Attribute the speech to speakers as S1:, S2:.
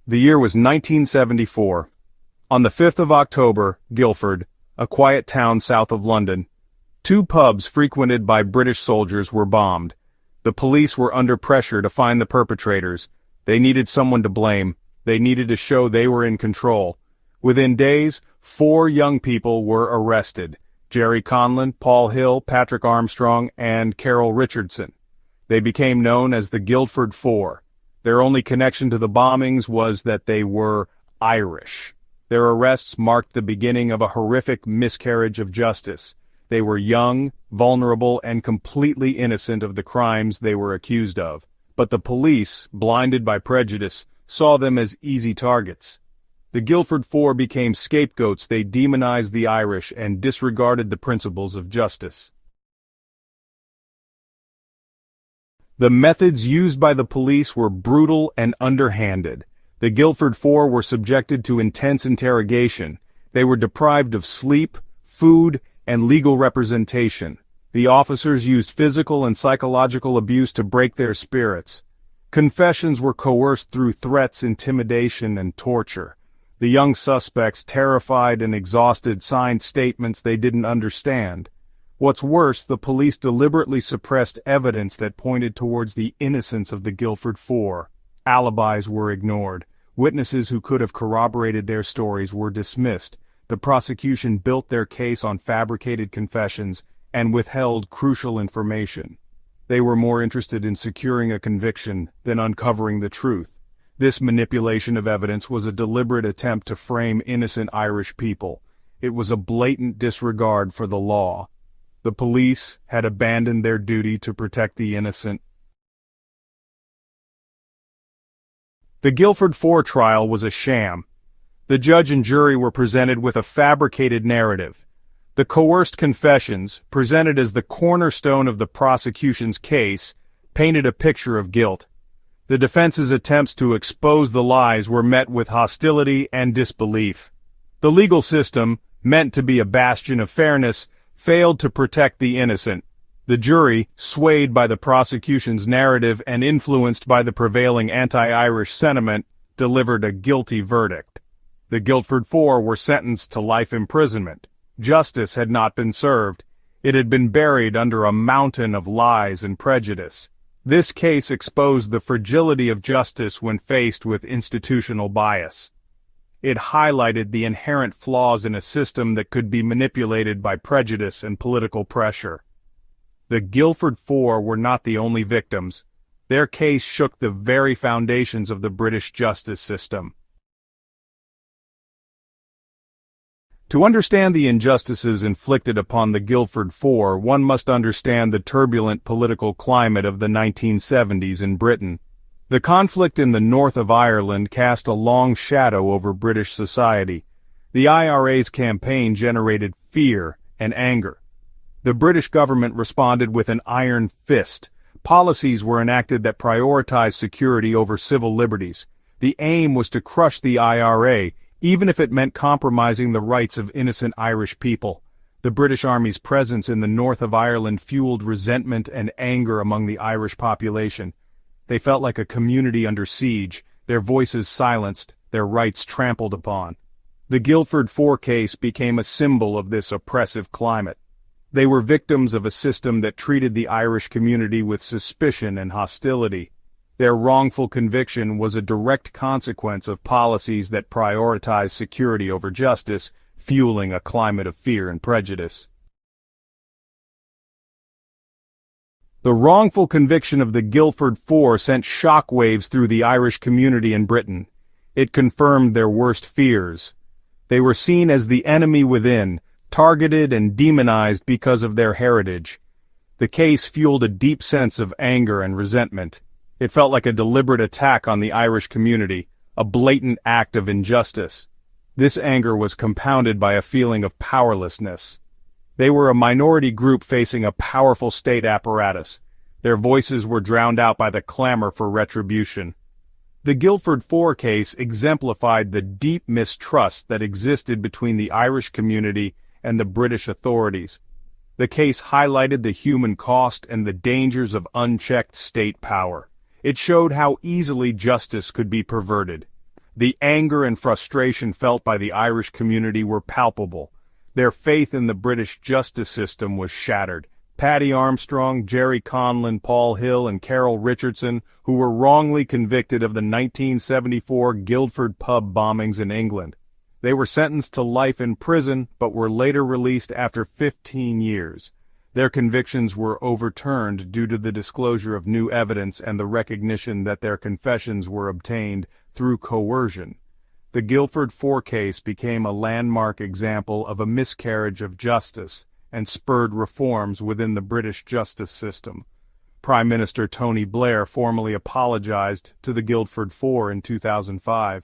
S1: The year was 1974. On the 5th of October, Guildford, a quiet town south of London, two pubs frequented by British soldiers were bombed. The police were under pressure to find the perpetrators. They needed someone to blame. They needed to show they were in control. Within days, 4 young people were arrested: Gerry Conlon, Paul Hill, Patrick Armstrong, and Carol Richardson. They became known as the Guildford Four. Their only connection to the bombings was that they were Irish. Their arrests marked the beginning of a horrific miscarriage of justice. They were young, vulnerable, and completely innocent of the crimes they were accused of. But the police, blinded by prejudice, saw them as easy targets. The Guildford Four became scapegoats. They demonized the Irish and disregarded the principles of justice. The methods used by the police were brutal and underhanded. The Guildford Four were subjected to intense interrogation. They were deprived of sleep, food, and legal representation. The officers used physical and psychological abuse to break their spirits. Confessions were coerced through threats, intimidation, and torture. The young suspects, terrified and exhausted, signed statements they didn't understand. What's worse, the police deliberately suppressed evidence that pointed towards the innocence of the Guildford Four. Alibis were ignored. Witnesses who could have corroborated their stories were dismissed. The prosecution built their case on fabricated confessions and withheld crucial information. They were more interested in securing a conviction than uncovering the truth. This manipulation of evidence was a deliberate attempt to frame innocent Irish people. It was a blatant disregard for the law. The police had abandoned their duty to protect the innocent. The Guildford Four trial was a sham. The judge and jury were presented with a fabricated narrative. The coerced confessions, presented as the cornerstone of the prosecution's case, painted a picture of guilt. The defense's attempts to expose the lies were met with hostility and disbelief. The legal system, meant to be a bastion of fairness, failed to protect the innocent. The jury, swayed by the prosecution's narrative and influenced by the prevailing anti-Irish sentiment, delivered a guilty verdict. The Guildford Four were sentenced to life imprisonment. Justice had not been served. It had been buried under a mountain of lies and prejudice. This case exposed the fragility of justice when faced with institutional bias. It highlighted the inherent flaws in a system that could be manipulated by prejudice and political pressure. The Guildford Four were not the only victims. Their case shook the very foundations of the British justice system. To understand the injustices inflicted upon the Guildford Four, one must understand the turbulent political climate of the 1970s in Britain. The conflict in the north of Ireland cast a long shadow over British society. The IRA's campaign generated fear and anger. The British government responded with an iron fist. Policies were enacted that prioritized security over civil liberties. The aim was to crush the IRA, even if it meant compromising the rights of innocent Irish people. The British Army's presence in the north of Ireland fueled resentment and anger among the Irish population. They felt like a community under siege, their voices silenced, their rights trampled upon. The Guildford Four case became a symbol of this oppressive climate. They were victims of a system that treated the Irish community with suspicion and hostility. Their wrongful conviction was a direct consequence of policies that prioritized security over justice, fueling a climate of fear and prejudice. The wrongful conviction of the Guildford Four sent shockwaves through the Irish community in Britain. It confirmed their worst fears. They were seen as the enemy within, targeted and demonized because of their heritage. The case fueled a deep sense of anger and resentment. It felt like a deliberate attack on the Irish community, a blatant act of injustice. This anger was compounded by a feeling of powerlessness. They were a minority group facing a powerful state apparatus. Their voices were drowned out by the clamor for retribution. The Guildford Four case exemplified the deep mistrust that existed between the Irish community and the British authorities. The case highlighted the human cost and the dangers of unchecked state power. It showed how easily justice could be perverted. The anger and frustration felt by the Irish community were palpable. Their faith in the British justice system was shattered. Paddy Armstrong, Gerry Conlon, Paul Hill, and Carol Richardson, who were wrongly convicted of the 1974 Guildford pub bombings in England. They were sentenced to life in prison, but were later released after 15 years. Their convictions were overturned due to the disclosure of new evidence and the recognition that their confessions were obtained through coercion. The Guildford Four case became a landmark example of a miscarriage of justice and spurred reforms within the British justice system. Prime Minister Tony Blair formally apologized to the Guildford Four in 2005.